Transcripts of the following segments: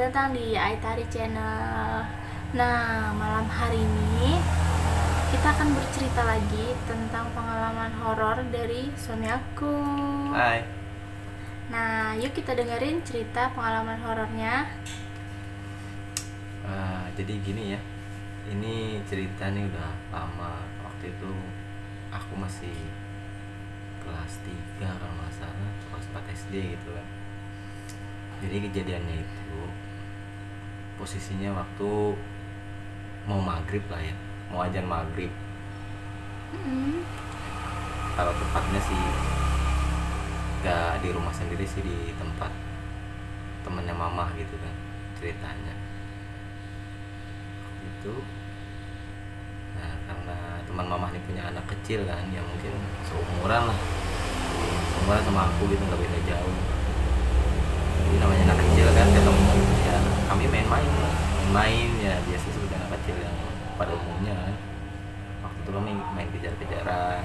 datang di Aitari Channel. Nah, malam hari ini kita akan bercerita lagi tentang pengalaman horor dari suami aku. Hai. Nah, yuk kita dengerin cerita pengalaman horornya. Jadi gini ya, ini cerita nih udah lama. Waktu itu aku masih kelas 3 kalau nggak salah, kelas 4 SD gitu kan. Jadi kejadiannya itu posisinya waktu mau maghrib lah ya, mau azan maghrib. Kalau tepatnya sih gak di rumah sendiri sih, di tempat temennya mamah gitu kan ceritanya waktu itu. Nah, karena teman mamah ini punya anak kecil kan, ya mungkin seumuran sama aku gitu, nggak beda jauh. Jadi namanya anak kecil kan, ketemu ya kami main ya, biasa seperti anak kecil yang pada umumnya kan. Waktu itu kami main kejar-kejaran,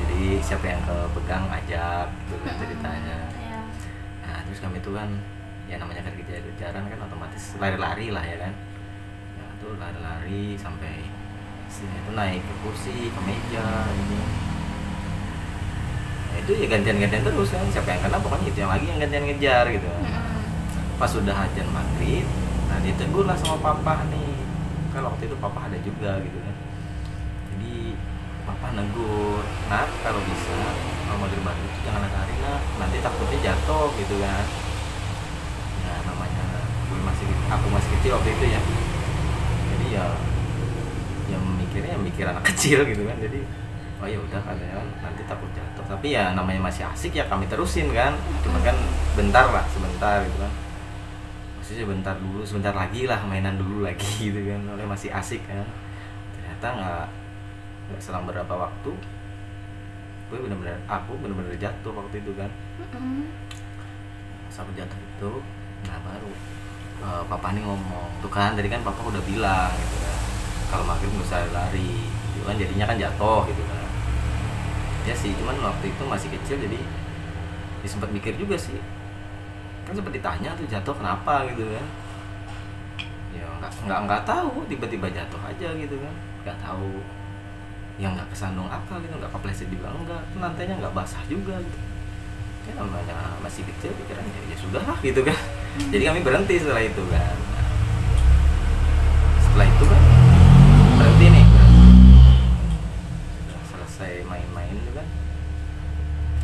jadi siapa yang kepegang ajak gitu kan ceritanya. Nah terus kami tuh kan ya namanya kan kejar-kejaran kan, otomatis lari-lari lah ya kan. Nah tuh lari-lari sampai sini tuh naik ke kursi, ke meja gitu. Nah, itu ya gantian-gantian terus kan, siapa yang kena pokoknya itu yang lagi yang gantian ngejar gitu. Pas sudah azan maghrib, nah ditegur lah sama papa nih. Kalau waktu itu papa ada juga gitu kan. Jadi papa negur, nah kalau bisa kalau maghrib itu jangan lari, nah nanti takutnya jatuh gitu kan. Nah namanya aku masih kecil waktu itu ya. Jadi ya yang mikirnya mikir anak kecil gitu kan. Jadi oh ya udah katanya kan, nanti takut jatuh. Tapi ya namanya masih asik ya kami terusin kan. Cuma kan sebentar gitu kan. Maksudnya sebentar lagi lah, mainan dulu lagi gitu kan. Oleh masih asik kan. Ternyata nggak selang berapa waktu aku benar-benar jatuh waktu itu kan. Sampai jatuh itu, nah baru papa nih ngomong tuh kan, tadi kan papa udah bilang gitu kan, kalau maghrib nggak usah lari gitu kan, jadinya kan jatuh gitu kan. Ya sih, cuman waktu itu masih kecil, jadi ya sempat mikir juga sih kan, sempat ditanya tuh jatuh kenapa gitu kan. Ya nggak tahu, tiba-tiba jatuh aja gitu kan, nggak tahu yang nggak kesandung apa gitu, nggak kepleset juga enggak, lantainya nggak basah juga gitu. Ya namanya masih kecil, pikirannya ya sudah lah gitu kan. Jadi kami berhenti setelah itu kan. Nah, setelah itu kan berhenti nih, udah selesai main-main itu kan,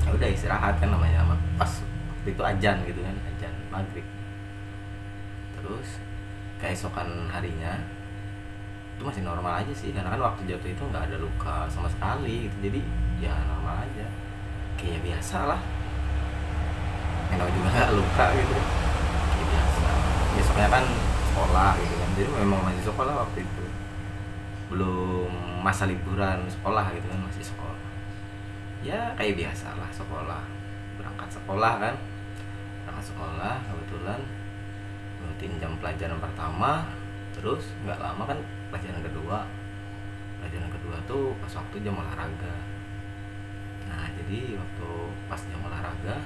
ya udah istirahat kan, namanya pas waktu itu azan gitu kan, azan maghrib. Terus keesokan harinya itu masih normal aja sih, karena kan waktu jatuh itu nggak ada luka sama sekali gitu. Jadi ya normal aja, kayak biasa lah, yang juga nggak luka gitu, kayak biasa. Besoknya kan sekolah gitu kan, jadi memang masih sekolah waktu itu, belum masa liburan sekolah gitu kan, masih sekolah. Ya kayak biasa lah sekolah, berangkat sekolah kebetulan rutin jam pelajaran pertama. Terus nggak lama kan pelajaran kedua tuh pas waktu jam olahraga. Nah jadi waktu pas jam olahraga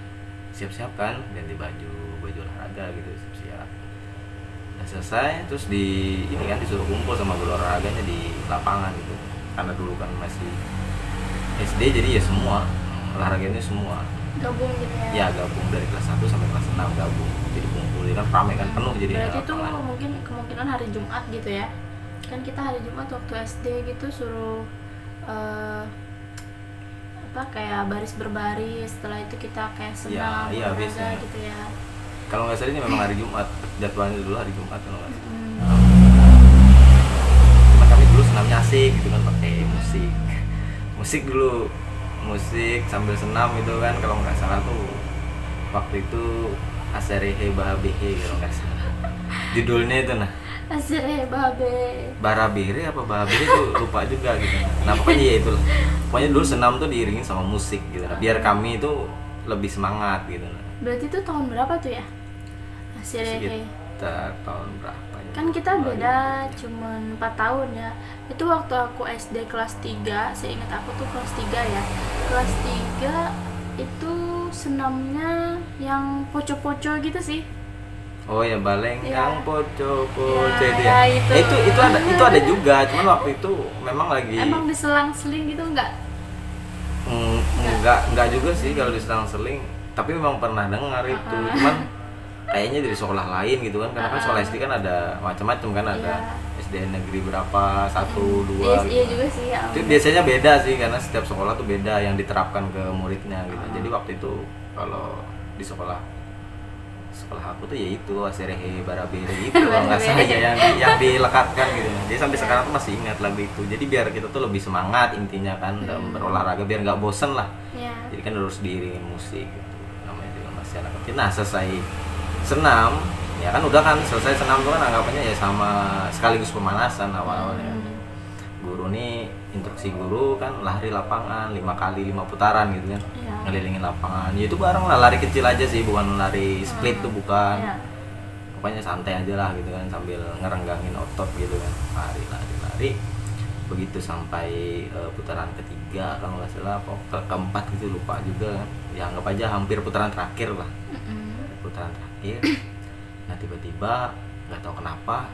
siap-siap kan, ganti baju olahraga gitu, siap-siap. Udah selesai, terus ini kan disuruh kumpul sama guru olahraganya di lapangan gitu. Karena dulu kan masih SD, jadi ya semua olahraganya semua Gabung gitu ya. Ya gabung dari kelas 1 sampai kelas 6 gabung. Jadi kumpul kan ramai kan, penuh jadi. Berarti itu mungkin kemungkinan hari Jumat gitu ya. Kan kita hari Jumat waktu SD gitu suruh kayak baris berbaris, setelah itu kita kayak senam olahraga gitu ya. Kalau nggak salah ini memang hari Jumat, jadwalnya dulu hari Jumat kalau nggak salah. Cuma kami dulu senamnya asik gitu kan, pakai musik dulu, musik sambil senam gitu kan. Kalau nggak salah tuh waktu itu Asarehe Bahabehe kalau nggak salah judulnya itu. Nah Asarehe Barabere apa Bahabere tuh lupa juga gitu. Nah pokoknya ya itulah, pokoknya dulu senam tuh diiringi sama musik gitu, nah, biar kami itu lebih semangat gitu. Nah berarti itu tahun berapa tuh ya Asarehe? Sekitar tahun berapa ya? Kan kita beda cuman 4 tahun ya. Itu waktu aku SD kelas 3, seingat aku tuh kelas 3 ya. Kelas 3 itu senamnya yang poco-poco gitu sih. Oh ya, balenggang Iya. poco-poco Ya, itu ya, ya. itu. Itu ada juga, cuman waktu itu memang lagi Emang diselang-seling gitu enggak? enggak juga sih kalau diselang-seling, tapi memang pernah dengar itu. Cuman kayaknya dari sekolah lain gitu kan, karena kan sekolah SD kan ada macam-macam kan, ada Iya. SD negeri berapa, 1, 2 Iya, iya gitu. juga sih ya. Itu biasanya beda sih, karena setiap sekolah tuh beda yang diterapkan ke muridnya gitu. Jadi waktu itu kalau di sekolah aku tuh ya itu Aserehe Barabere itu kalau nggak salah ya, yang dilekatkan gitu. Jadi sampai sekarang tuh masih ingat lagu itu. Jadi biar kita tuh lebih semangat intinya kan dalam berolahraga, biar nggak bosen lah. Iya. Jadi kan harus diiringin musik gitu. Namanya juga masih anak kecil. Nah, selesai senam ya kan, udah kan selesai senam tuh kan anggapannya ya sama sekaligus pemanasan awal-awalnya. Guru nih, instruksi guru kan lari lapangan 5 kali 5 putaran gitu kan. Iya. Ngelilingin lapangan. Ya itu bareng lah, lari kecil aja sih, bukan lari split tuh bukan. Iya. Pokoknya santai aja lah gitu kan, sambil ngerenggangin otot gitu kan. Lari. Begitu sampai putaran ketiga kalau nggak salah, keempat gitu lupa juga kan. Ya anggap aja hampir putaran terakhir lah. Putaran terakhir. Nah, tiba-tiba nggak tahu kenapa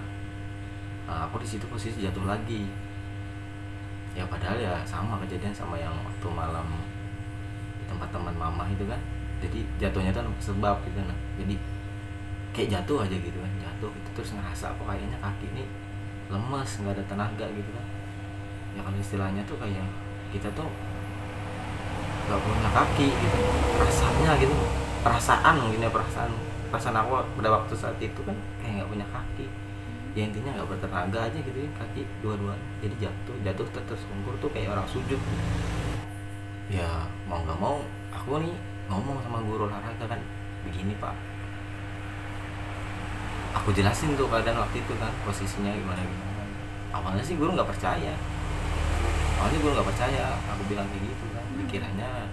aku di situ posisi jatuh lagi. Ya padahal ya sama kejadian sama yang waktu malam di tempat teman mama itu kan. Jadi jatuhnya tuh sebab gitu. Nah, jadi kayak jatuh aja gitu kan, jatuh gitu, terus ngerasa kok kayaknya kaki ini lemes, nggak ada tenaga gitu kan. Ya kalau istilahnya tuh kayak kita tuh nggak punya kaki gitu, rasanya gitu, perasaan mungkin ya, perasaan aku pada waktu saat itu kan kayak nggak punya kaki. Ya intinya nggak bertenaga aja gitu ya, kaki dua-dua. Jadi jatuh tersungkur tuh kayak orang sujud. Ya mau nggak mau aku nih ngomong sama guru olahraga kan, begini Pak, aku jelasin tuh keadaan waktu itu kan, posisinya gimana. Awalnya sih guru nggak percaya, aku bilang kayak gitu kan. Dikiranya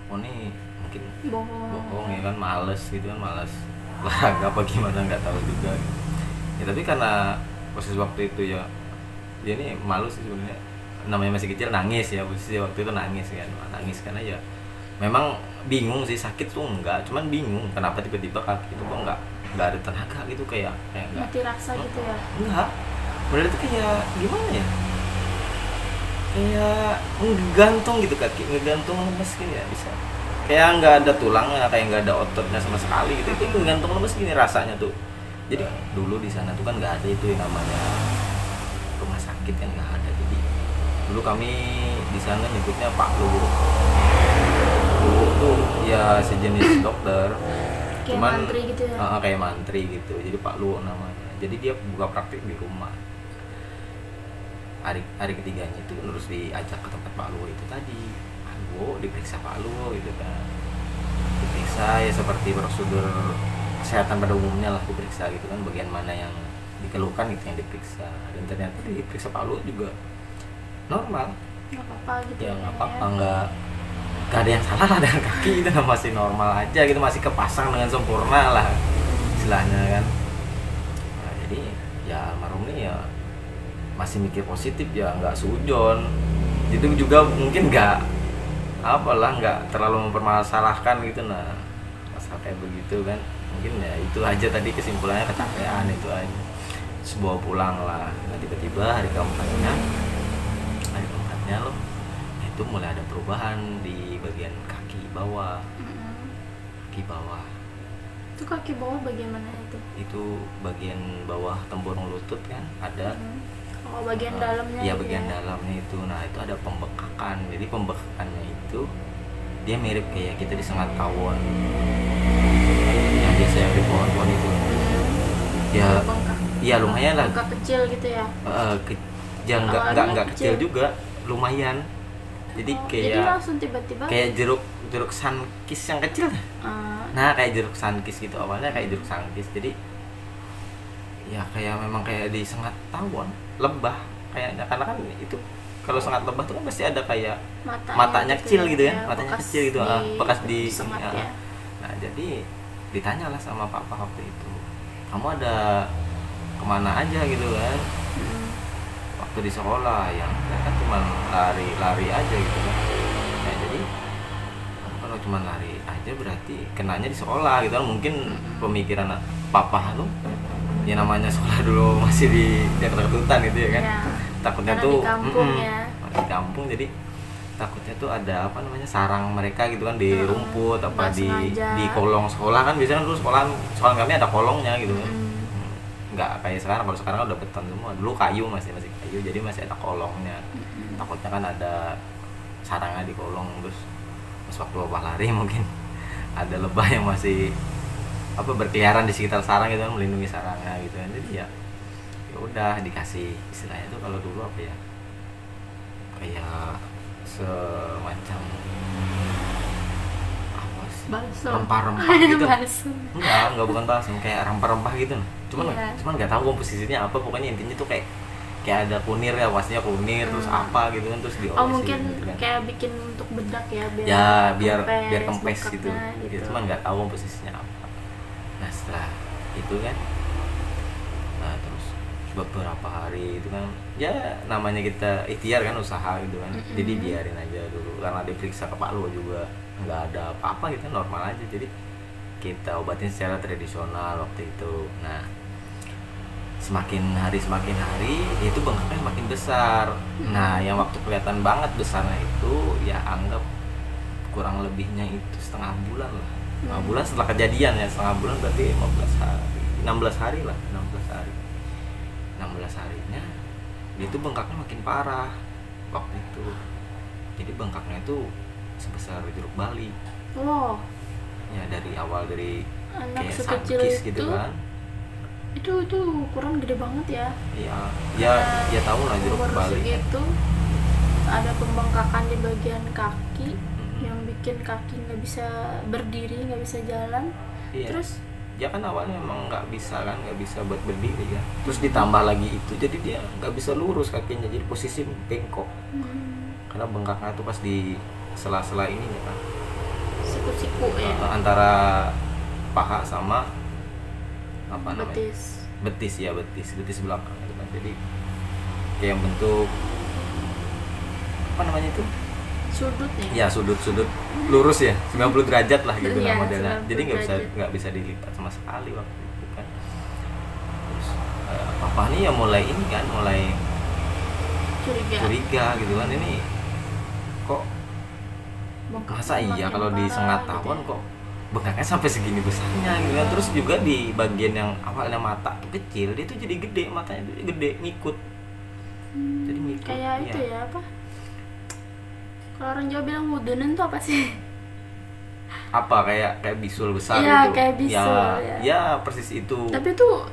aku nih mungkin bohong ya kan, males olahraga apa gimana, nggak tahu juga gitu. Ya tapi karena posisi waktu itu ya ini malu sih sebenarnya, namanya masih kecil, nangis ya, posisi waktu itu nangis karena ya memang bingung sih, sakit tuh enggak, cuman bingung kenapa tiba-tiba kaki itu kok nggak ada tenaga gitu, kayak enggak Mati rasa gitu ya. enggak, bener itu kayak gimana ya, kayak ngegantung gitu, kaki ngegantung lemes gini ya, bisa kayak nggak ada tulangnya, kayak nggak ada ototnya sama sekali gitu, itu ngegantung lemes gini rasanya tuh. Jadi dulu di sana tuh kan nggak ada itu yang namanya rumah sakit kan, nggak ada. Jadi dulu kami di sana nyebutnya Pak Luwu. Luwu tuh ya sejenis dokter, Kayak cuman mantri gitu ya. kayak mantri gitu. Jadi Pak Luwu namanya. Jadi dia buka praktik di rumah. Hari ketiganya itu terus diajak ke tempat Pak Luwu itu tadi. Pak Luwu diperiksa, Pak Luwu gitu kan. Diperiksa ya seperti prosedur kesehatan pada umumnya lah, diperiksa gitu kan, bagian mana yang dikeluhkan gitu yang diperiksa. Dan ternyata diperiksa Pak Luwu juga normal, Nggak apa-apa gitu ya nggak apa-apa, nggak ada yang salah lah dengan kaki itu, masih normal aja gitu, masih kepasang dengan sempurna lah istilahnya kan. Nah, jadi ya almarhum ini ya masih mikir positif ya, nggak sujon itu juga, mungkin nggak terlalu mempermasalahkan gitu. Nah masalah kayak begitu kan, mungkin ya itu aja tadi kesimpulannya, kecapean itu aja, sebuah pulang lah. Nah, tiba-tiba hari keempatnya loh, itu mulai ada perubahan di bagian kaki bawah. Itu kaki bawah bagian mana itu? Itu bagian bawah tempurung lutut kan ada. Oh, bagian dalamnya. Iya, gitu bagian ya. dalamnya itu. Nah itu ada pembekakan. Jadi pembekakannya itu dia mirip kayak kita disengat tawon yang biasa yang di pohon-pohon itu. Ya, iya lumayan lah. Bengkak kecil gitu ya. Ya nggak kecil juga, lumayan. Jadi Jadi kayak langsung tiba-tiba jeruk sankis yang kecil. Nah kayak jeruk sankis gitu, awalnya kayak jeruk sankis. Jadi ya kayak memang kayak disengat tawon, lebah kayaknya, karena kan itu kalau sengat lebah tuh kan pasti ada kayak matanya kecil gitu ya, matanya kecil gitu, bekas di sengat ya. Nah jadi ditanyalah sama papa waktu itu, kamu ada kemana aja gitu kan waktu di sekolah, yang kan cuma lari aja gitu kan. Nah jadi kalau cuma cuma lari aja berarti kenanya di sekolah gitu kan. Mungkin pemikiran papa tuh ya namanya sekolah dulu masih di dekat hutan gitu ya kan. Takutnya Karena tuh di kampung ya. di kampung, jadi takutnya tuh ada apa namanya sarang mereka gitu kan di rumput apa nggak sengaja. di kolong sekolah kan. Biasanya dulu sekolah kami ada kolongnya gitu kan. Nggak kayak sekarang. Kalau sekarang udah beton semua, dulu kayu masih kayu, jadi masih ada kolongnya. Takutnya kan ada sarangnya di kolong. Terus pas waktu bapak lari mungkin ada lebah yang masih apa berkeliaran di sekitar sarang gitu kan, melindungi sarangnya gitu kan. Jadi ya udah dikasih istilahnya tuh kalau dulu apa ya, kayak semacam apa sih, Balsam. rempah-rempah gitu. Balsam. Enggak bukan balsam, kayak rempah-rempah gitu. Cuman Iya. nggak tahu komposisinya apa, pokoknya intinya tuh kayak ada kunir ya, pastinya kunir terus apa gitu kan, terus diolesin Mungkin gitu kan. kayak bikin untuk bedak ya, biar kempes gitu. bekaknya Ya, cuman nggak tahu komposisinya apa. Nah setelah itu kan terus beberapa hari itu kan ya namanya kita ikhtiar kan, usaha gitu kan. Jadi biarin aja dulu, karena diperiksa ke Pak Luo juga nggak ada apa-apa gitu, normal aja. Jadi kita obatin secara tradisional waktu itu. Nah semakin hari itu bengkaknya semakin besar. Nah yang waktu kelihatan banget besarnya itu ya anggap kurang lebihnya itu setengah bulan lah. Setengah bulan setelah kejadian ya, setengah bulan berarti 16 hari lah, 16 harinya itu bengkaknya makin parah waktu itu. Jadi bengkaknya itu sebesar jeruk bali. Wow, Ya dari awal dari anak kayak sekecil sankis itu gitu kan. itu ukuran gede banget ya. Ya tahu lah jeruk Umur bali. segitu ada pembengkakan di bagian kaki yang bikin kaki nggak bisa berdiri, nggak bisa jalan. Iya. Terus Ya kan awalnya emang nggak bisa buat berdiri kan. Terus ditambah lagi itu, jadi dia nggak bisa lurus kakinya, jadi posisi bengkok. Karena bengkaknya tuh pas di sela-sela ininya kan, siku-siku ya, antara paha sama apa namanya, betis. betis belakang gitu kan. Jadi kayak bentuk apa namanya itu, sudut ya sudut lurus ya, 90 derajat lah gitu Iya, lah modelnya. 90 Jadi derajat. nggak bisa dilipat sama sekali waktu itu kan. Terus papa nih ya mulai curiga gitu kan, ini kok Bengkaknya masa iya makin kalau di parah setengah gitu tahun ya. kok bengkaknya sampai segini besarnya gitu kan. Terus juga di bagian yang awalnya mata tuh kecil, dia tuh jadi gede, matanya tuh gede ngikut. Jadi ngikut Kayak itu ya apa? Kalau orang Jawa bilang wudunen tuh apa sih? apa kayak bisul besar Iya, gitu. kayak bisul, ya. Ya persis itu. Tapi tuh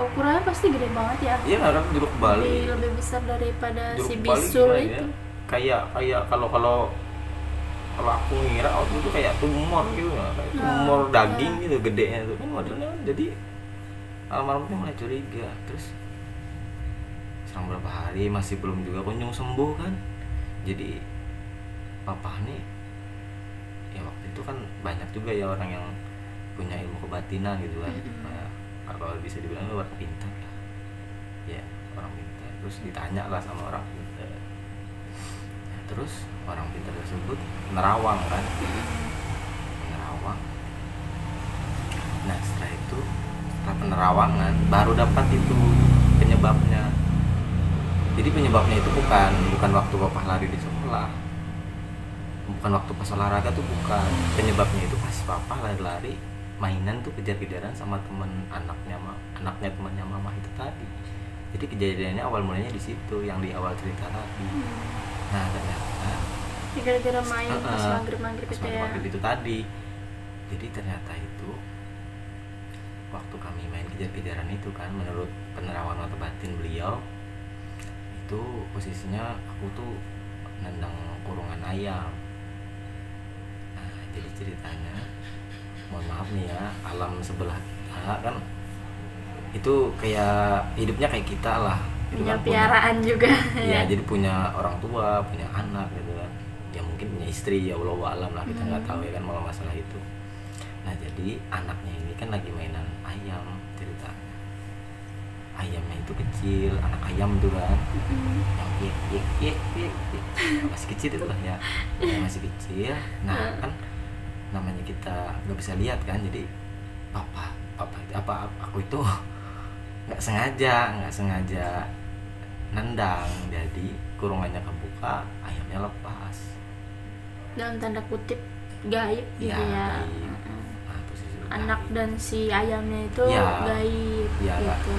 ukurannya pasti gede banget ya. Iya kan jeruk bali. Lebih besar daripada Jeruk si bali bisul gimana itu. ya? Kayak kalau aku ngira waktu itu kayak tumor gitu, kayak tumor daging gitu gedenya tuh kan modelnya. Jadi almarhumnya mulai curiga. Terus selang beberapa hari masih belum juga kunjung sembuh kan. Jadi papa nih ya waktu itu kan banyak juga ya orang yang punya ilmu kebatinan gitu kan. Nah, kalau bisa dibilang lu orang pintar lah ya, orang pintar. Terus ditanya lah sama orang pintar. Nah, terus orang pintar tersebut nerawang kan, nah setelah penerawangan baru dapat itu penyebabnya. Jadi penyebabnya itu bukan waktu bapak lari di sekolah, bukan waktu pas olahraga tuh, bukan. Penyebabnya itu pas papa lari-lari mainan tuh, kejar-kejaran sama anaknya temannya mama itu tadi. Jadi kejadiannya awal mulanya di situ, yang di awal cerita tadi. Nah ternyata Gara-gara main pas maghrib-maghrib itu ya. maghrib itu tadi. Jadi ternyata itu waktu kami main kejar-kejaran itu kan, menurut penerawan mata batin beliau itu posisinya aku tuh nendang kurungan ayam. Nah jadi ceritanya, mohon maaf nih ya, alam sebelah kita kan itu kayak hidupnya kayak kita lah, Punya piaraan juga ya. Jadi punya orang tua, punya anak gitu kan, ya mungkin punya istri, ya wallahu alam lah, kita nggak tahu ya kan masalah itu. Nah jadi anaknya ini kan lagi mainan ayam ceritanya. ayamnya itu kecil, anak ayam tuh kan, yang masih kecil itu lah ya, yang masih kecil. Nah kan namanya kita nggak bisa lihat kan, jadi papa aku itu nggak sengaja nendang, jadi kurungannya kebuka, ayamnya lepas. Dalam tanda kutip gaib gitu ya. Gaib. Nah, posisi Anak gaib. dan si ayamnya itu Ya, gaib ya, gitu.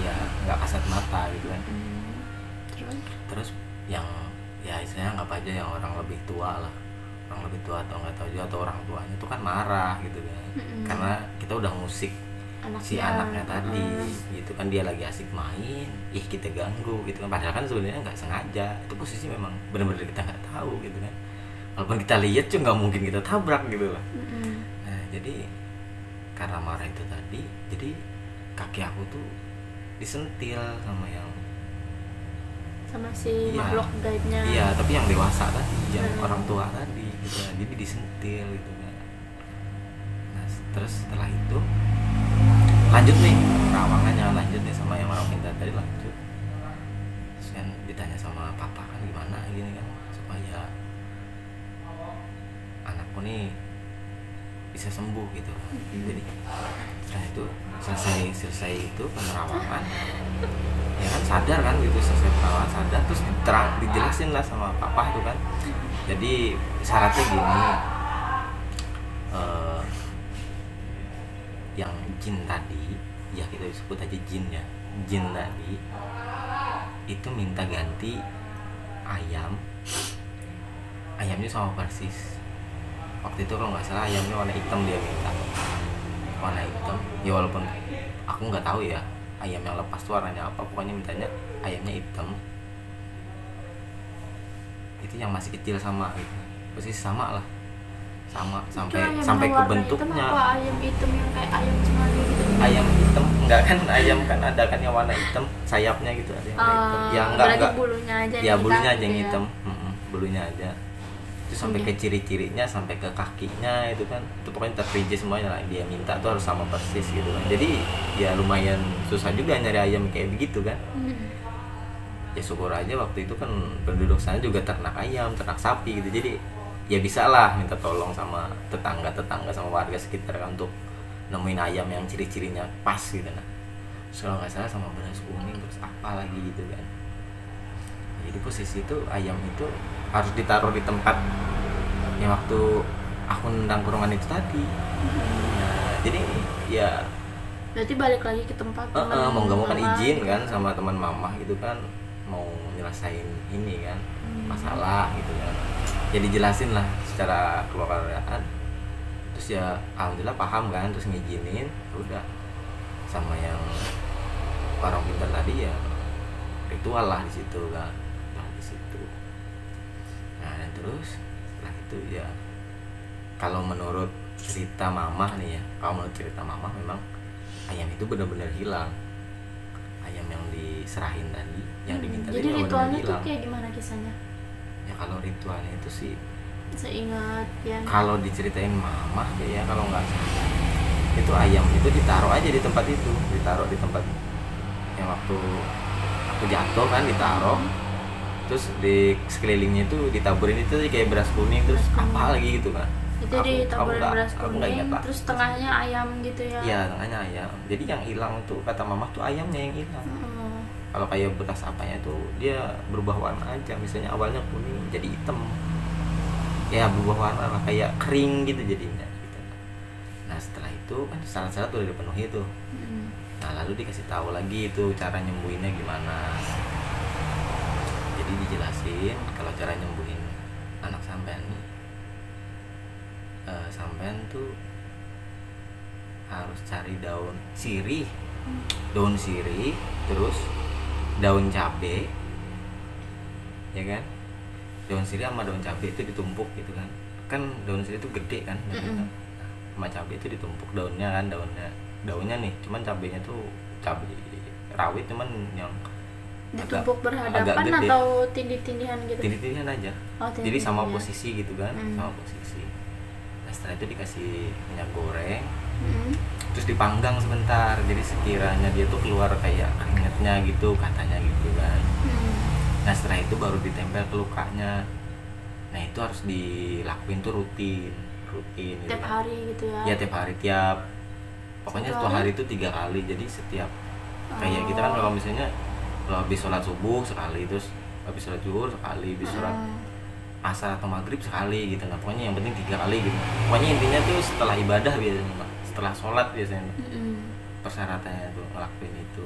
Ya nggak kasat mata gitu kan. Terus yang ya istilahnya anggap aja yang orang lebih tua lah, orang lebih tua atau nggak tahu juga, atau orang tuanya itu kan marah gitu kan, karena kita udah musik si anaknya tadi gitu kan, dia lagi asik main, kita ganggu gitu kan, padahal kan sebenarnya nggak sengaja, itu posisi memang benar-benar kita nggak tahu gitu kan, walaupun kita lihat juga nggak mungkin kita tabrak gitu lah. Nah jadi karena marah itu tadi, jadi kaki aku tuh disentil sama si makhluk gaibnya. Iya, tapi yang dewasa tadi, yang orang tua tadi gitu kan, jadi disentil gitu kan. Nah terus setelah itu lanjut nih perawangannya, lanjut nih sama yang orang minta tadi, lanjut. Terus kan ditanya sama papa kan gimana gini kan, supaya anakku nih bisa sembuh gitu. Jadi setelah itu selesai itu penerawangan, ya kan sadar kan gitu, selesai penerawangan sadar, terus dijelasin lah sama papa itu kan. Jadi syaratnya gini, yang jin tadi, ya kita sebut aja jin ya, jin tadi itu minta ganti ayamnya sama persis. Waktu itu kalau nggak salah ayamnya warna hitam, dia minta warna hitam ya, walaupun aku nggak tahu ya ayam yang lepas tuh warnanya apa, pokoknya mintanya ayamnya hitam, itu yang masih kecil sama gitu, persis sama lah, sama sampai ke bentuknya. Apa ayam hitam yang kayak ayam cemani gitu? Ayam hitam enggak kan, ayam kan ada kan yang warna hitam, sayapnya gitu ada yang warna hitam. Ya enggak. Bulunya aja. Ya bulunya aja yang gitu hitam. Bulunya aja. Itu sampai ke ciri-cirinya, sampai ke kakinya itu kan. Itu pokoknya terperinci semuanya lah. Dia minta tuh harus sama persis gitu kan. Jadi ya lumayan susah juga nyari ayam kayak begitu kan. Ya syukur aja waktu itu kan penduduk sana juga ternak ayam, ternak sapi gitu. Jadi ya bisa lah minta tolong sama tetangga sama warga sekitar kan, untuk nemuin ayam yang ciri-cirinya pas gitu. Nah terus kalau nggak salah sama beras kuning, terus apa lagi gitu kan. Jadi posisi itu ayam itu harus ditaruh di tempat yang waktu aku nendang kurungan itu tadi. Nah jadi ya berarti balik lagi ke tempat mau nggak mau kan izin kan sama teman mama gitu kan, mau nyelesain ini kan masalah gitu kan. Jadi jelasin lah secara keluargaan, terus ya alhamdulillah paham kan, terus ngizinin, udah sama yang orang pintar tadi ya ritual lah di situ kan, di situ. Nah dan terus setelah itu ya kalau menurut cerita mama nih ya, kalau menurut cerita mama memang ayam itu benar-benar hilang, ayam yang diserahin tadi, yang diminta jadi tadi ritualnya tuh hilang. kayak gimana kisahnya? Ya kalau ritualnya itu sih seingat ya, kalau diceritain mama ya kalau nggak salah itu ayam itu ditaruh aja di tempat itu, ditaruh di tempat yang waktu aku jatuh kan, ditaruh terus di sekelilingnya itu ditaburin itu kayak beras kuning, terus apa lagi gitu kan, itu ditaburin beras kuning, terus tengahnya ayam gitu ya? Iya tengahnya ayam, jadi yang hilang tuh kata mama tuh ayamnya yang hilang. Kalau kayak bekas apanya tuh dia berubah warna aja, misalnya awalnya kuning jadi hitam, ya berubah warna lah, kayak kering gitu jadinya gitu. Nah setelah itu kan syarat-syarat udah dipenuhi tuh. Nah lalu dikasih tahu lagi itu cara nyembuhinnya gimana. Jadi dijelasin kalau cara nyembuhin anak sampean nih, sampean tuh harus cari daun sirih, terus daun cabe, ya kan, daun sirih sama daun cabe itu ditumpuk gitu kan, daun sirih itu gede kan, sama cabe itu ditumpuk daunnya kan, daunnya nih, cuman cabenya tuh cabe rawit, cuman yang ditumpuk berhadapan gede, atau tindih-tindihan gitu? Tindih-tindihan aja. Jadi sama posisi gitu kan, sama posisi. Nah setelah itu dikasih minyak goreng, terus dipanggang sebentar, jadi sekiranya dia tuh keluar kayak keringetnya gitu katanya gitu kan. Nah setelah itu baru ditempel ke lukanya. Nah itu harus dilakuin tuh rutin gitu Tiap kan. hari gitu ya? Ya tiap hari, pokoknya Satu satu hari hari? itu 3 kali. Jadi setiap kayak kita kan kalau misalnya kalau habis sholat subuh sekali, terus habis sholat zuhur sekali, habis sholat asar atau maghrib sekali gitu. Nah pokoknya yang penting 3 kali gitu. Pokoknya intinya tuh setelah ibadah biasanya Mbak, setelah sholat biasanya persyaratannya tuh ngelakuin itu.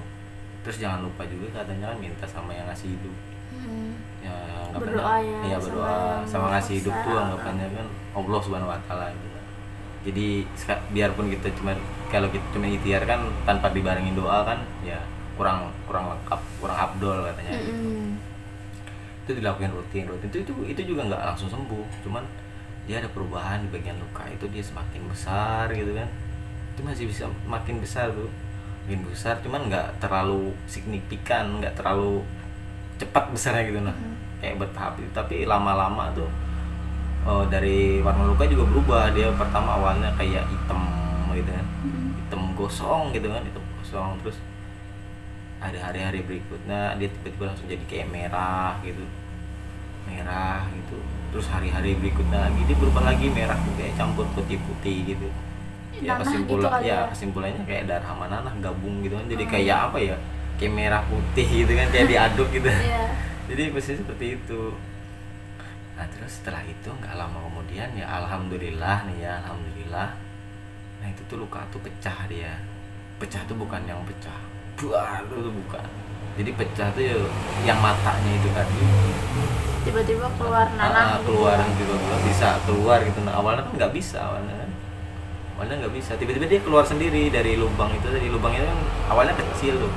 Terus jangan lupa juga katanya kan minta sama yang ngasih hidup. Ya anggapannya, Berdoa ya, iya berdoa sama ngasih hidup tuh besar. anggapannya kan Allah Subhanahu Wa Taala gitu. Jadi biarpun kita kalau kita cuma ikhtiar kan tanpa dibarengin doa kan ya kurang lengkap, kurang abdol katanya gitu. Itu dilakukan rutin itu juga nggak langsung sembuh, cuman dia ada perubahan di bagian luka itu, dia semakin besar gitu kan. Itu masih bisa makin besar tuh, makin besar, cuman nggak terlalu signifikan, nggak terlalu cepat besarnya gitu nah. Kayak bertahap itu, tapi lama-lama tuh dari warna luka juga berubah. Dia pertama awalnya kayak hitam gitu kan, hitam gosong gitu kan, hitam gosong, terus ada hari-hari berikutnya dia tiba-tiba langsung jadi kayak merah gitu, terus hari-hari berikutnya lagi dia berubah lagi merah kayak campur putih-putih gitu. Ya kesimpulannya kayak darah sama nanah gabung gitu kan, jadi kayak apa ya, kayak merah putih gitu kan, kayak diaduk gitu. Jadi pasti seperti itu. Nah terus setelah itu nggak lama kemudian ya alhamdulillah, nah itu tuh luka tuh pecah. Dia pecah tuh bukan yang pecah buar tuh, bukan. Jadi pecah tuh ya yang matanya itu tadi tiba-tiba keluar nanah keluar gitu, bisa keluar gitu. Nah awalnya kan nggak bisa, tiba-tiba dia keluar sendiri dari lubang itu. Tadi lubang itu kan awalnya kecil tuh,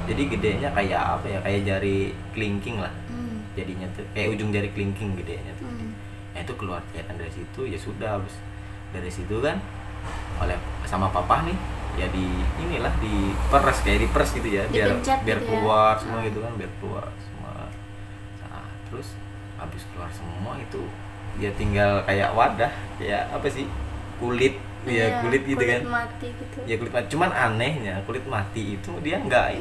jadi gedenya kayak apa ya, kayak jari kelingking lah jadinya tuh, kayak ujung jari kelingking gedenya tuh. Nah itu keluar kelihatan dari situ. Ya sudah, habis dari situ kan oleh sama papa nih ya inilah diperes, kayak diperes gitu ya, biar gitu keluar ya. semua gitu kan, biar keluar semua. Nah terus habis keluar semua itu ya tinggal kayak wadah, kayak apa sih, kulit ya, kulit gitu kan, kulit mati gitu ya, kulit mati. Cuman anehnya kulit mati itu dia nggak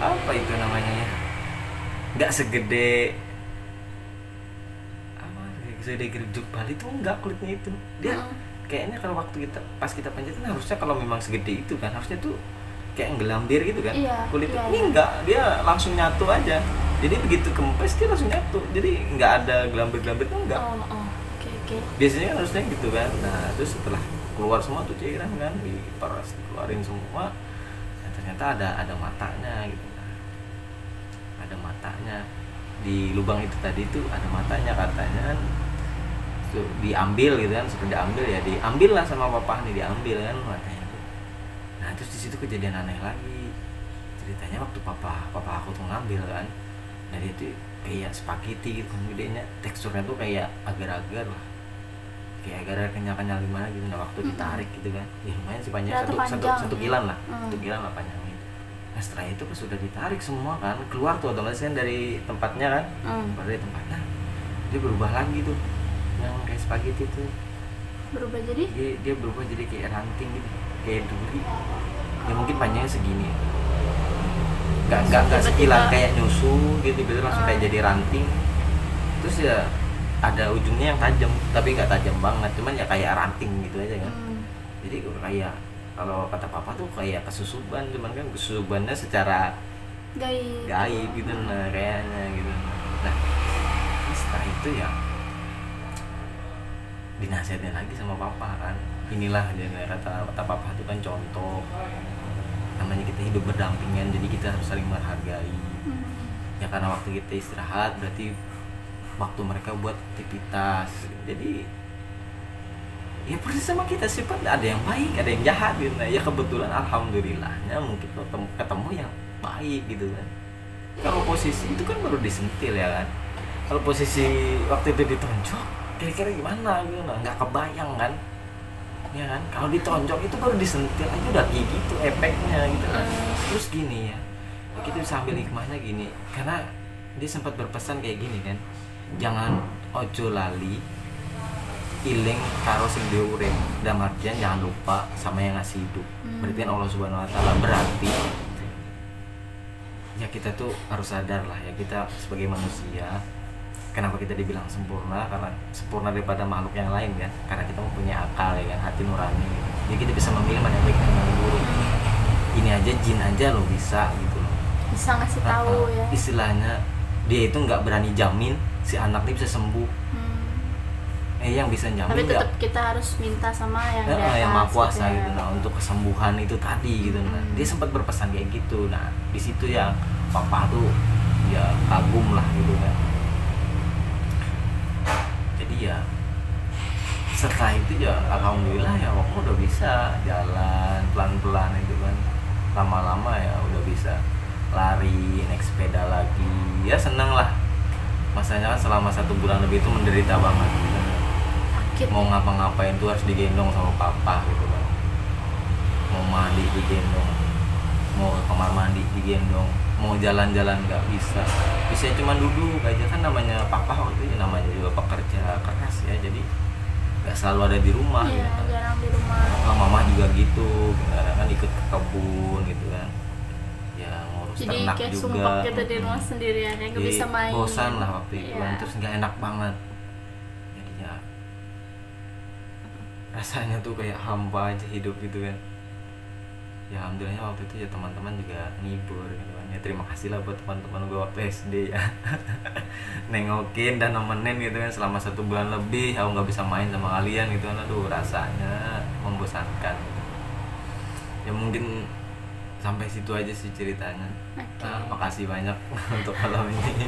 apa itu namanya ya, nggak segede geruduk Bali tuh, enggak kulitnya itu. Dia kayaknya kalau waktu pas kita pencetan harusnya kalau memang segede itu kan harusnya tuh kayak gelambir gitu kan. Kulitnya ini enggak, dia langsung nyatu aja. Jadi begitu kempes dia langsung nyatu. Jadi nggak ada gelambir-gelambir tuh enggak. Okay. Biasanya kan harusnya gitu kan. Nah terus setelah keluar semua tuh cairan kan, diperas, dikeluarin semua. Nah, ternyata ada matanya gitu. Ada matanya di lubang itu tadi tuh, ada matanya katanya kan. Diambil gitu kan, sudah diambil lah sama papa nih, diambil kan matanya tuh. Nah terus di situ kejadian aneh lagi. Ceritanya waktu papa aku tuh ngambil kan, nah dia tuh kayak spaghetti gitu kan gedenya, teksturnya tuh kayak agar-agar lah, kayak agar-agar kenyal-kenyal gimana gitu. Nah waktu ditarik gitu kan, ya lumayan sih panjang, satu kilan lah, panjangnya itu. Nah setelah itu pas sudah ditarik semua kan, keluar tuh otomatis kan dari tempatnya kan, dari tempatnya dia berubah lagi tuh, yang kayak spaghetti tuh berubah jadi dia berubah jadi kayak ranting gitu, kayak duri. Ya mungkin panjangnya segini, nggak sekilan kayak nyusu gitu, langsung kayak jadi ranting. Terus ya ada ujungnya yang tajam, tapi nggak tajam banget, cuman ya kayak ranting gitu aja kan. Jadi kayak kalau kata papa tuh kayak kesusuban, cuman kan kesusubannya secara gaib gitu, nah kayaknya gitu. Nah setelah itu ya dinasihatin lagi sama papa kan, inilah dia kata papa itu kan contoh, namanya kita hidup berdampingan, jadi kita harus saling menghargai. Ya karena waktu kita istirahat berarti waktu mereka buat aktivitas, jadi ya persis sama kita, sifat ada yang baik ada yang jahat gitu. Nah ya kebetulan alhamdulillahnya mungkin ketemu yang baik gitu kan. Kalau posisi itu kan baru disentil ya kan, kalau posisi waktu itu ditonjok kira-kira gimana gitu, nah nggak kebayang kan ya kan. Kalau ditonjok itu baru disentil aja udah kayak gitu efeknya gitu kan. Terus gini ya, kita bisa ambil hikmahnya gini, karena dia sempat berpesan kayak gini kan, jangan ojo lali iling karo sing dhewe urip. Dalam artian jangan lupa sama yang ngasih hidup. Berarti kan Allah Subhanahu wa taala, berarti ya kita tuh harus sadar lah ya, kita sebagai manusia, kenapa kita dibilang sempurna, karena sempurna daripada makhluk yang lain kan, karena kita mempunyai akal ya kan, hati nurani gitu. Jadi kita bisa memilih mana yang baik dan mana yang buruk. Ini aja jin aja lo bisa gitu loh, Bisa ngasih tahu ya. istilahnya dia itu nggak berani jamin si anak ini bisa sembuh. Yang bisa jamin Tapi tetap kita harus minta sama yang di atas, yang maha kuasa gitu gitu. ya. Nah, untuk kesembuhan itu tadi gitu. Nah, dia sempat berpesan kayak gitu. Nah, di situ ya papa tuh ya kagum lah gitu kan. Jadi ya setelah itu ya alhamdulillah ya papa udah bisa jalan pelan-pelan itu kan. Lama-lama ya udah bisa lari, naik sepeda lagi. Ya seneng lah. Masanya kan selama 1 bulan lebih itu menderita banget. Mau ngapa-ngapain tuh harus digendong sama papa gitu kan. Mau mandi digendong, mau ke kamar mandi digendong, mau jalan-jalan nggak bisa. Bisa cuma duduk aja kan, namanya papa waktu itu namanya juga pekerja keras ya, jadi nggak selalu ada di rumah. Iya, gitu. jarang di rumah. Mama juga gitu, kadang kan ikut ke kebun gitu kan. Ya ngurus Jadi ternak kayak juga. sumpah kita di rumah sendirian ya, nggak Jadi bisa main. bosan lah waktu itu kan, Iya. terus nggak enak banget. Jadi ya rasanya tuh kayak hampa aja hidup gitu kan. Ya alhamdulillahnya waktu itu ya teman-teman juga ngibur gitu kan. Ya terima kasih lah buat teman-teman gue waktu SD ya. Nengokin dan nemenin gitu kan selama 1 bulan lebih. Aku nggak bisa main sama kalian gitu kan. Aduh rasanya membosankan. Ya mungkin sampai situ aja sih ceritanya. Oke. Nah, makasih banyak untuk malam ini.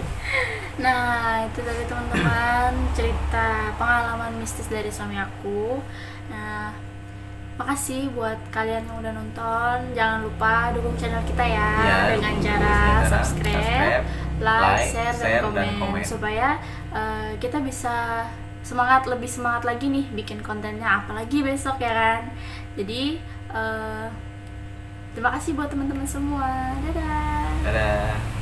Nah, itu tadi teman-teman cerita pengalaman mistis dari suami aku. Nah, makasih buat kalian yang udah nonton. Jangan lupa dukung channel kita ya, dengan dukung cara terus, subscribe, like, share, share, dan komen supaya kita bisa lebih semangat lagi nih bikin kontennya apalagi besok ya kan. Jadi terima kasih buat teman-teman semua. Dadah. Dadah.